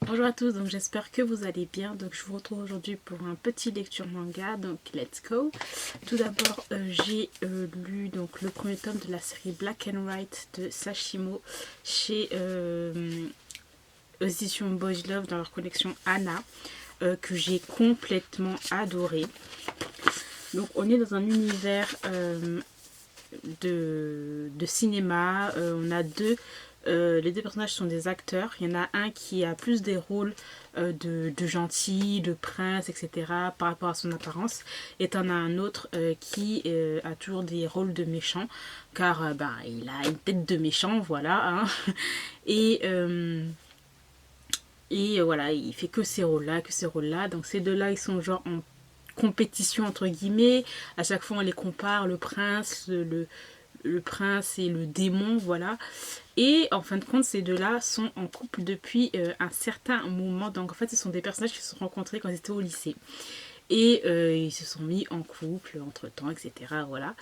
Bonjour à tous, donc j'espère que vous allez bien. Donc je vous retrouve aujourd'hui pour un petit lecture manga, donc let's go. Tout d'abord j'ai lu donc le premier tome de la série Black and White de Sashimo chez Edition Boys Love dans leur collection Anna, que j'ai complètement adoré. Donc on est dans un univers de cinéma, on a les deux personnages sont des acteurs. Il y en a un qui a plus des rôles de gentil, de prince, etc. par rapport à son apparence. Et t'en as un autre qui a toujours des rôles de méchant, car il a une tête de méchant, voilà. Hein. Et, voilà, il fait que ces rôles-là, que ces rôles-là. Donc ces deux-là, ils sont genre en compétition entre guillemets. À chaque fois, on les compare, le prince, le prince et le démon, voilà. Et en fin de compte, ces deux-là sont en couple depuis un certain moment. Donc en fait, ce sont des personnages qui se sont rencontrés quand ils étaient au lycée. Et ils se sont mis en couple entre temps, etc. Voilà.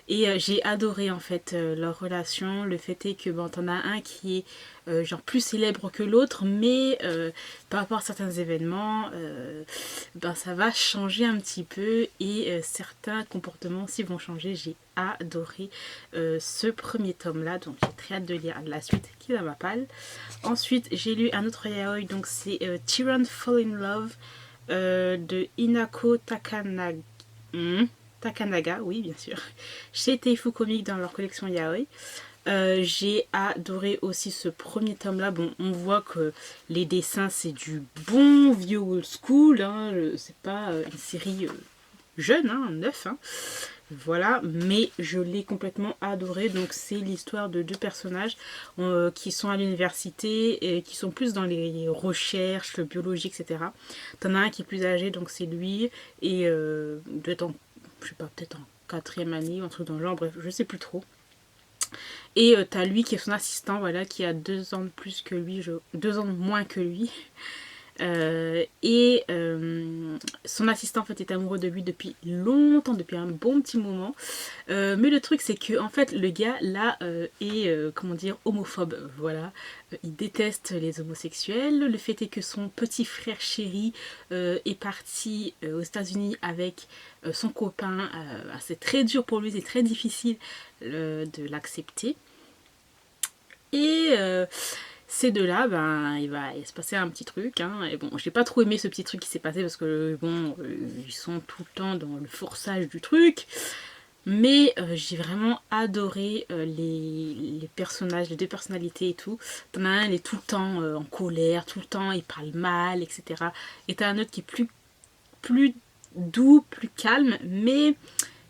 Et j'ai adoré en fait leur relation. Le fait est que t'en as un qui est genre plus célèbre que l'autre, mais par rapport à certains événements, ça va changer un petit peu et certains comportements aussi vont changer. J'ai adoré ce premier tome là, donc j'ai très hâte de lire la suite qui va m'appelle. Ensuite j'ai lu un autre yaoi, donc c'est Tyrant Fall in Love de Inako Takanaga, oui bien sûr, chez Teifu Comics dans leur collection yaoi. J'ai adoré aussi ce premier tome là. Bon, on voit que les dessins c'est du bon vieux old school, hein. C'est pas une série jeune, hein, neuf, hein. Voilà, mais je l'ai complètement adoré. Donc c'est l'histoire de deux personnages qui sont à l'université et qui sont plus dans les recherches, le biologie, etc. T'en as un qui est plus âgé, donc c'est lui, et doit être en, je sais pas, peut-être en quatrième année, un truc dans le genre, bref, je sais plus trop. Et t'as lui qui est son assistant, voilà, qui a 2 ans de plus que lui, 2 ans de moins que lui. Son assistant en fait est amoureux de lui depuis longtemps, depuis un bon petit moment. Mais le truc c'est que en fait le gars là est comment dire homophobe. Voilà, il déteste les homosexuels. Le fait est que son petit frère chéri est parti aux États-Unis avec son copain. C'est très dur pour lui, c'est très difficile de l'accepter. Et ces deux-là, il va se passer un petit truc. Hein. Et bon, j'ai pas trop aimé ce petit truc qui s'est passé parce que bon, ils sont tout le temps dans le forçage du truc. Mais j'ai vraiment adoré les personnages, les deux personnalités et tout. T'en as un, il est tout le temps en colère, tout le temps il parle mal, etc. Et t'as un autre qui est plus doux, plus calme, mais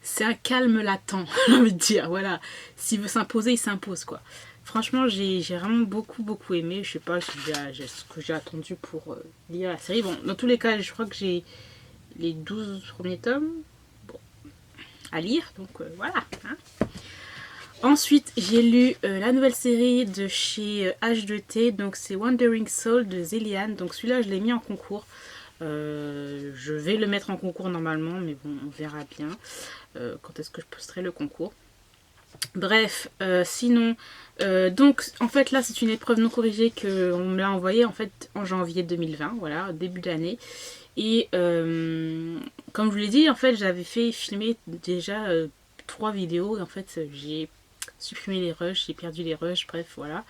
c'est un calme latent, j'ai envie de dire. Voilà, s'il veut s'imposer, il s'impose quoi. Franchement, j'ai vraiment beaucoup aimé. Je sais pas si ce que j'ai attendu pour lire la série. Bon, dans tous les cas, je crois que j'ai les 12 premiers tomes à lire. Donc voilà. Hein. Ensuite, j'ai lu la nouvelle série de chez H2T. Donc c'est Wandering Soul de Zéliane. Donc celui-là, je l'ai mis en concours. Je vais le mettre en concours normalement, mais bon, on verra bien quand est-ce que je posterai le concours. Bref, sinon, donc en fait là c'est une épreuve non corrigée qu'on me l'a envoyée en fait en janvier 2020, voilà, début d'année. Et comme je vous l'ai dit, en fait j'avais fait filmer déjà 3 vidéos et en fait j'ai supprimé les rushs, j'ai perdu les rushs, bref voilà.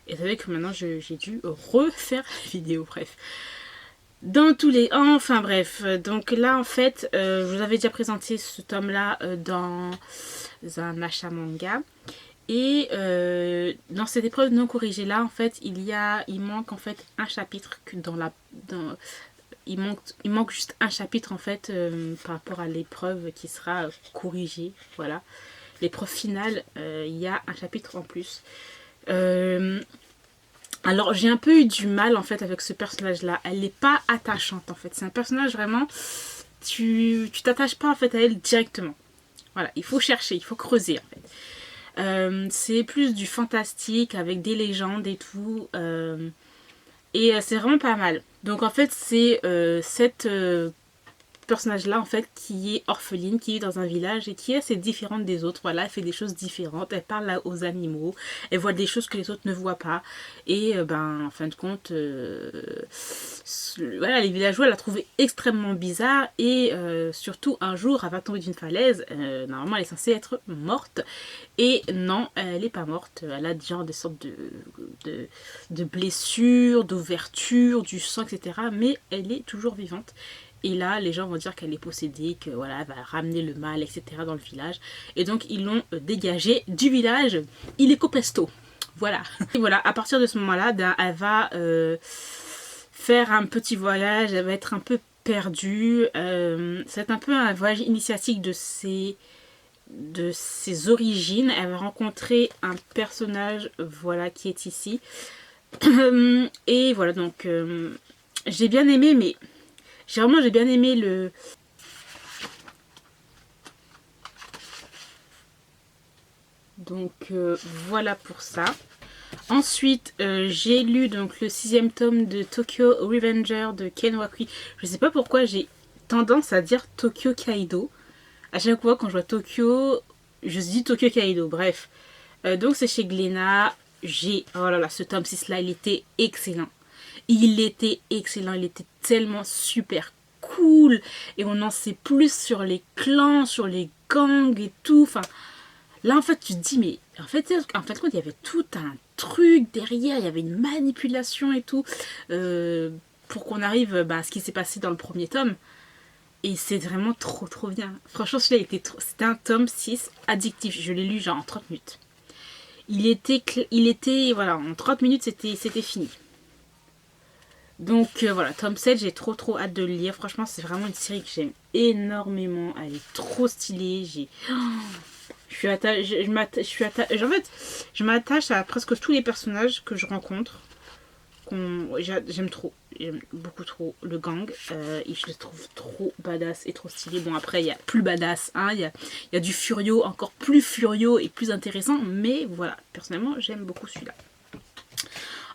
Et c'est vrai que maintenant j'ai dû refaire la vidéo, bref. Dans tous les... Enfin bref, donc là en fait, je vous avais déjà présenté ce tome là dans un achat manga. Et dans cette épreuve non corrigée là, en fait, il manque en fait un chapitre que il manque juste un chapitre en fait par rapport à l'épreuve qui sera corrigée. Voilà. L'épreuve finale, il y a un chapitre en plus. Alors j'ai un peu eu du mal en fait avec ce personnage là. Elle n'est pas attachante en fait. C'est un personnage vraiment... Tu t'attaches pas en fait à elle directement. Voilà, il faut chercher, il faut creuser en fait. C'est plus du fantastique avec des légendes et tout. Et c'est vraiment pas mal. Donc en fait c'est cette personnage-là, en fait, qui est orpheline, qui est dans un village et qui est assez différente des autres. Voilà, elle fait des choses différentes, elle parle aux animaux, elle voit des choses que les autres ne voient pas. Et ben, en fin de compte, voilà, les villageois la trouvaient extrêmement bizarre. Et surtout, un jour, elle va tomber d'une falaise. Normalement, elle est censée être morte. Et non, elle n'est pas morte. Elle a genre des sortes de blessures, d'ouvertures, du sang, etc. Mais elle est toujours vivante. Et là, les gens vont dire qu'elle est possédée, que voilà, elle va ramener le mal, etc. dans le village. Et donc, ils l'ont dégagée du village illico presto. Voilà. Et voilà, à partir de ce moment-là, elle va faire un petit voyage, elle va être un peu perdue. C'est un peu un voyage initiatique de ses origines. Elle va rencontrer un personnage, voilà, qui est ici. Et voilà, donc j'ai bien aimé, mais j'ai bien aimé le... Donc voilà pour ça. Ensuite, j'ai lu donc le 6e tome de Tokyo Revenger de Ken Wakui. Je sais pas pourquoi j'ai tendance à dire Tokyo Kaido. À chaque fois quand je vois Tokyo, je dis Tokyo Kaido. Bref. Donc c'est chez Glénat. Oh là là, ce tome 6 là, il était excellent. Il était excellent, il était tellement super cool. Et on en sait plus sur les clans, sur les gangs et tout. Enfin, là en fait tu te dis, mais en fait il y avait tout un truc derrière, il y avait une manipulation et tout. Pour qu'on arrive à ce qui s'est passé dans le premier tome. Et c'est vraiment trop bien. Franchement, celui-là c'était un tome 6 addictif. Je l'ai lu genre en 30 minutes. Il était voilà, en 30 minutes c'était fini. Donc voilà, tome 7, j'ai trop hâte de le lire. Franchement, c'est vraiment une série que j'aime énormément. Elle est trop stylée. En fait, je m'attache à presque tous les personnages que je rencontre. J'aime trop. J'aime beaucoup trop le gang. Et je le trouve trop badass et trop stylé. Bon, après, il y a plus badass. Hein, il y a du Furio, encore plus Furio et plus intéressant. Mais voilà, personnellement, j'aime beaucoup celui-là.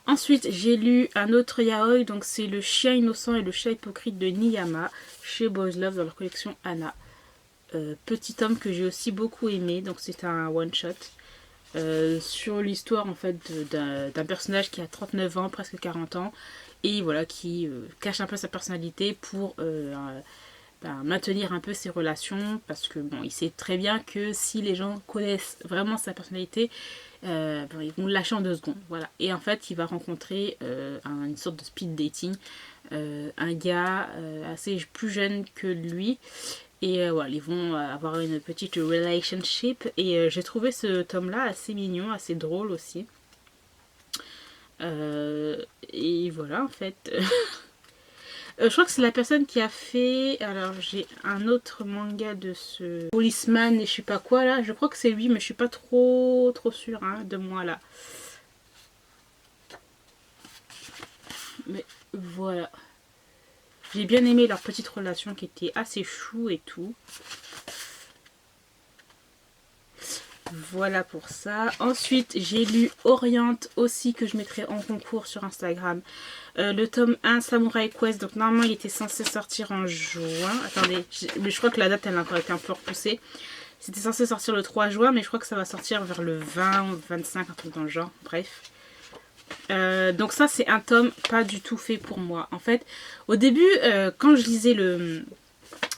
Ensuite, j'ai lu un autre yaoi. Donc, c'est Le chien innocent et le chat hypocrite de Niyama chez Boys Love dans leur collection Anna. Petit homme que j'ai aussi beaucoup aimé. Donc, c'est un one-shot. Sur l'histoire en fait d'un personnage qui a 39 ans, presque 40 ans, et voilà, qui cache un peu sa personnalité pour maintenir un peu ses relations, parce que bon, il sait très bien que si les gens connaissent vraiment sa personnalité, ils vont le lâcher en 2 secondes, voilà. Et en fait, il va rencontrer une sorte de speed dating, un gars assez plus jeune que lui. Et voilà, ils vont avoir une petite relationship. Et j'ai trouvé ce tome-là assez mignon, assez drôle aussi. Et voilà, en fait. Je crois que c'est la personne qui a fait... Alors, j'ai un autre manga de ce Policeman et je sais pas quoi, là. Je crois que c'est lui, mais je suis pas trop sûre hein, de moi, là. Mais voilà. J'ai bien aimé leur petite relation qui était assez chou et tout. Voilà pour ça. Ensuite, j'ai lu Oriente aussi, que je mettrai en concours sur Instagram. Le tome 1 Samurai Quest. Donc normalement, il était censé sortir en juin. Attendez, mais je crois que la date, elle a encore été un peu repoussée. C'était censé sortir le 3 juin, mais je crois que ça va sortir vers le 20 ou 25, un truc dans le genre. Bref. Donc ça c'est un tome pas du tout fait pour moi. En fait, au début, quand je lisais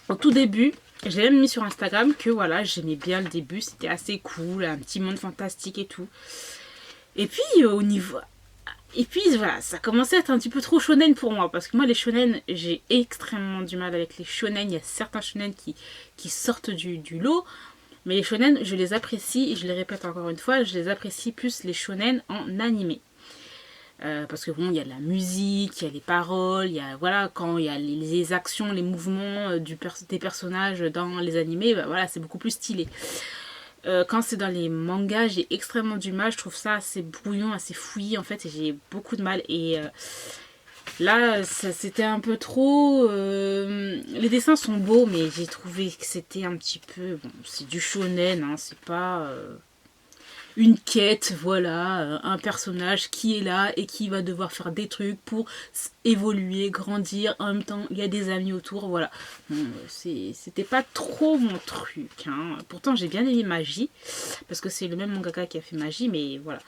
au tout début, j'ai même mis sur Instagram que voilà, j'aimais bien le début, c'était assez cool, un petit monde fantastique et tout. Et puis voilà, ça commençait à être un petit peu trop shonen pour moi, parce que moi les shonen, j'ai extrêmement du mal avec les shonen. Il y a certains shonen qui sortent du lot. Mais les shonen, je les apprécie, et je les répète encore une fois, je les apprécie plus les shonen en animé. Parce que bon, il y a de la musique, il y a les paroles, il y a voilà, quand il y a les actions, les mouvements des personnages dans les animés, bah, voilà, c'est beaucoup plus stylé. Quand c'est dans les mangas, j'ai extrêmement du mal, je trouve ça assez brouillon, assez fouillis en fait, et j'ai beaucoup de mal. Et là, c'était un peu trop... les dessins sont beaux, mais j'ai trouvé que c'était un petit peu... Bon, c'est du shonen, hein, c'est pas... une quête, voilà, un personnage qui est là et qui va devoir faire des trucs pour évoluer, grandir, en même temps il y a des amis autour, voilà. Bon, c'était pas trop mon truc, hein. Pourtant j'ai bien aimé Magie, parce que c'est le même mangaka qui a fait Magie, mais voilà.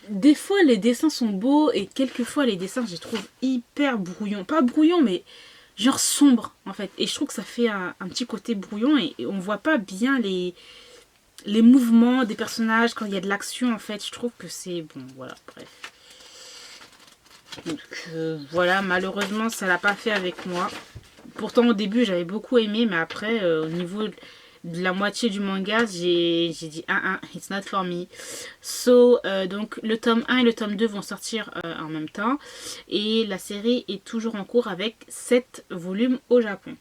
Des fois les dessins sont beaux et quelquefois les dessins je les trouve hyper brouillons. Pas brouillons mais genre sombre en fait. Et je trouve que ça fait un petit côté brouillon et on voit pas bien les mouvements des personnages quand il y a de l'action en fait. Je trouve que c'est bon, voilà, bref. Donc voilà, malheureusement ça l'a pas fait avec moi. Pourtant au début j'avais beaucoup aimé, mais après au niveau de la moitié du manga, j'ai dit it's not for me. So, donc le tome 1 et le tome 2 vont sortir en même temps. Et la série est toujours en cours avec 7 volumes au Japon.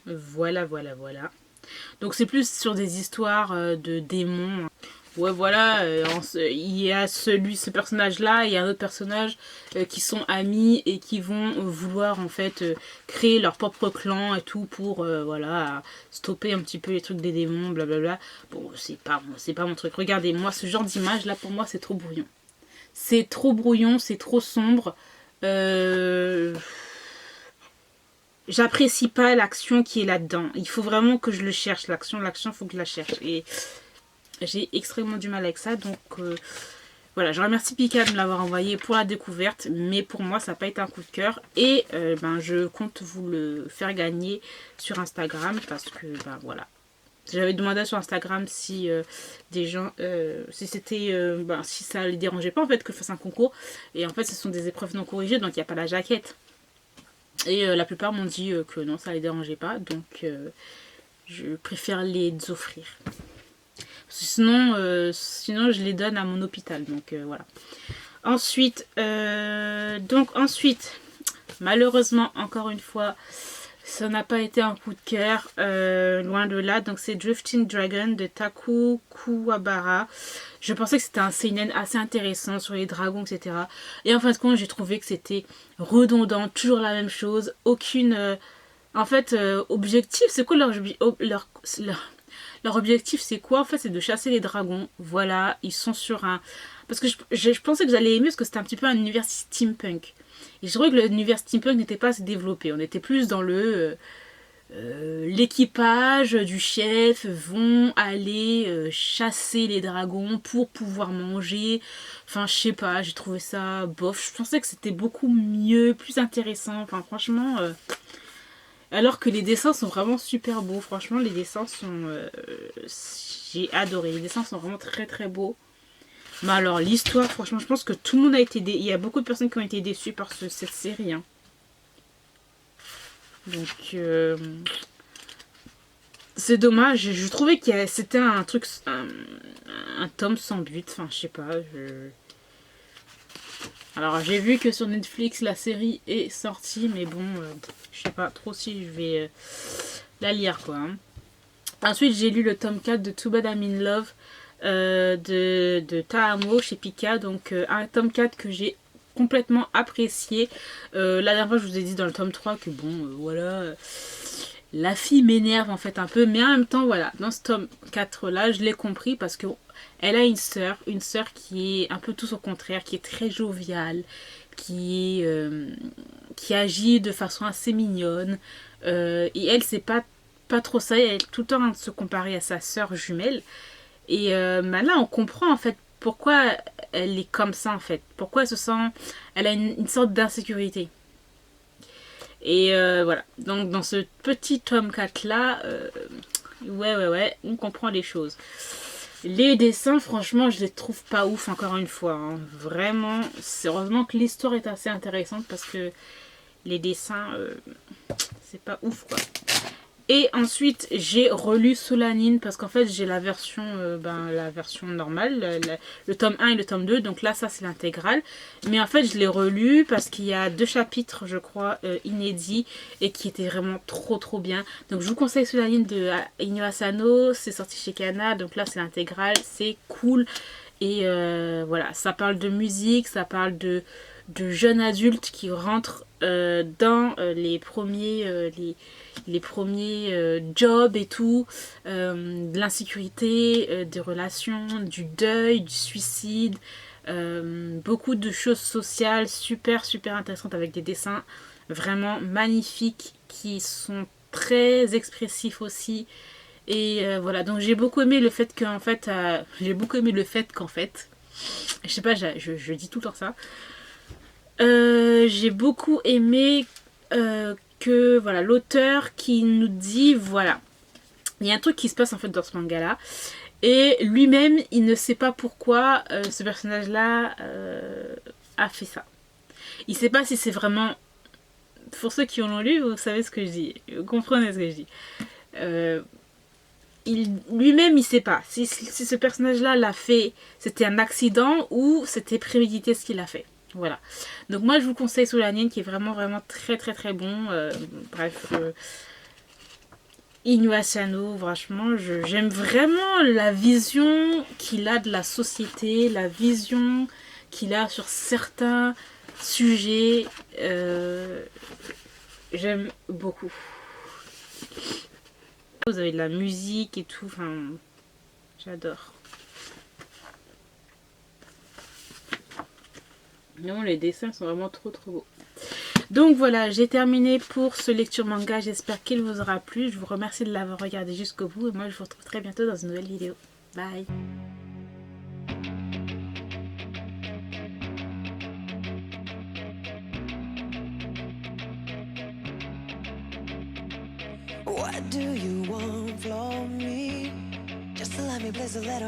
Voilà, voilà, voilà. Donc c'est plus sur des histoires de démons. Ouais, voilà, il y a ce personnage-là, il y a un autre personnage qui sont amis et qui vont vouloir en fait créer leur propre clan et tout pour voilà, stopper un petit peu les trucs des démons, blablabla. Bon, c'est pas mon truc. Regardez, moi, ce genre d'image là, pour moi, c'est trop brouillon. C'est trop brouillon, c'est trop sombre. J'apprécie pas l'action qui est là-dedans. Il faut vraiment que je le cherche, l'action, faut que je la cherche. Et j'ai extrêmement du mal avec ça, donc voilà, je remercie Pika de me l'avoir envoyé pour la découverte, mais pour moi ça n'a pas été un coup de cœur et ben, je compte vous le faire gagner sur Instagram parce que ben voilà. J'avais demandé sur Instagram si des gens, si c'était, ben, si ça les dérangeait pas en fait que je fasse un concours, et en fait ce sont des épreuves non corrigées donc il n'y a pas la jaquette. Et la plupart m'ont dit que non, ça les dérangeait pas, donc je préfère les offrir. Sinon, sinon je les donne à mon hôpital. Donc voilà. Ensuite, malheureusement, encore une fois, ça n'a pas été un coup de cœur. Loin de là. Donc c'est Drifting Dragon de Taku Kuwabara. Je pensais que c'était un seinen assez intéressant sur les dragons, etc. Et en fin de compte, j'ai trouvé que c'était redondant, toujours la même chose. Aucune... en fait, objectif, c'est quoi leur objectif, c'est quoi? En fait, c'est de chasser les dragons. Voilà, ils sont sur un... Parce que je pensais que j'allais aimer parce que c'était un petit peu un univers steampunk. Et je trouvais que l'univers steampunk n'était pas assez développé. On était plus dans le... l'équipage du chef vont aller chasser les dragons pour pouvoir manger. Enfin, je sais pas, j'ai trouvé ça bof. Je pensais que c'était beaucoup mieux, plus intéressant. Enfin, franchement... alors que les dessins sont vraiment super beaux. Franchement, les dessins sont... j'ai adoré. Les dessins sont vraiment très très beaux. Mais alors, l'histoire, franchement, je pense que tout le monde a été... Il y a beaucoup de personnes qui ont été déçues par cette série. Hein. Donc... c'est dommage. Je trouvais que c'était un truc... Un tome sans but. Enfin, je sais pas. Alors, j'ai vu que sur Netflix, la série est sortie. Mais bon, je sais pas trop si je vais la lire, quoi. Hein. Ensuite, j'ai lu le tome 4 de Too Bad I'm in Love de Taamo chez Pika. Donc, un tome 4 que j'ai complètement apprécié. La dernière fois, je vous ai dit dans le tome 3 que bon, voilà... la fille m'énerve en fait un peu. Mais en même temps, voilà, dans ce tome 4 là, je l'ai compris parce que elle a une sœur qui est un peu tout au contraire, qui est très joviale, qui agit de façon assez mignonne. Et elle, c'est pas trop ça. Elle est tout le temps en train de se comparer à sa sœur jumelle. Et bah là, on comprend en fait pourquoi elle est comme ça en fait. Pourquoi elle se sent... Elle a une sorte d'insécurité. Et voilà. Donc dans ce petit tome 4 là, ouais, on comprend les choses. Les dessins, franchement, je les trouve pas ouf encore une fois. Hein. Vraiment, c'est heureusement que l'histoire est assez intéressante parce que les dessins, c'est pas ouf quoi. Et ensuite, j'ai relu Solanine parce qu'en fait, j'ai la version normale, le tome 1 et le tome 2. Donc là, ça, c'est l'intégrale. Mais en fait, je l'ai relu parce qu'il y a 2 chapitres, je crois, inédits et qui étaient vraiment trop bien. Donc, je vous conseille Solanine de Inyo Asano. C'est sorti chez Kana. Donc là, c'est l'intégrale. C'est cool. Et voilà, ça parle de musique, ça parle de jeunes adultes qui rentrent dans les premiers jobs et tout, de l'insécurité, des relations, du deuil, du suicide, beaucoup de choses sociales super super intéressantes avec des dessins vraiment magnifiques qui sont très expressifs aussi. Et voilà, donc j'ai beaucoup aimé le fait qu'en fait, je sais pas, je dis tout le temps ça. J'ai beaucoup aimé que voilà l'auteur qui nous dit voilà, il y a un truc qui se passe en fait dans ce manga là et lui-même il ne sait pas pourquoi ce personnage là a fait ça. Il sait pas si c'est vraiment, pour ceux qui l'ont lu vous savez ce que je dis, vous comprenez ce que je dis. Euh, lui-même il sait pas si ce personnage là l'a fait, c'était un accident ou c'était prémédité ce qu'il a fait. Voilà. Donc moi je vous conseille Solanine qui est vraiment vraiment très très très bon. Bref. Inuyasha, franchement, j'aime vraiment la vision qu'il a de la société, la vision qu'il a sur certains sujets. J'aime beaucoup. Vous avez de la musique et tout, enfin, j'adore. Non, les dessins sont vraiment trop trop beaux. Donc voilà, j'ai terminé pour ce lecture manga. J'espère qu'il vous aura plu. Je vous remercie de l'avoir regardé jusqu'au bout. Et moi, je vous retrouve très bientôt dans une nouvelle vidéo. Bye. What do you want from me? Just to let me place a letter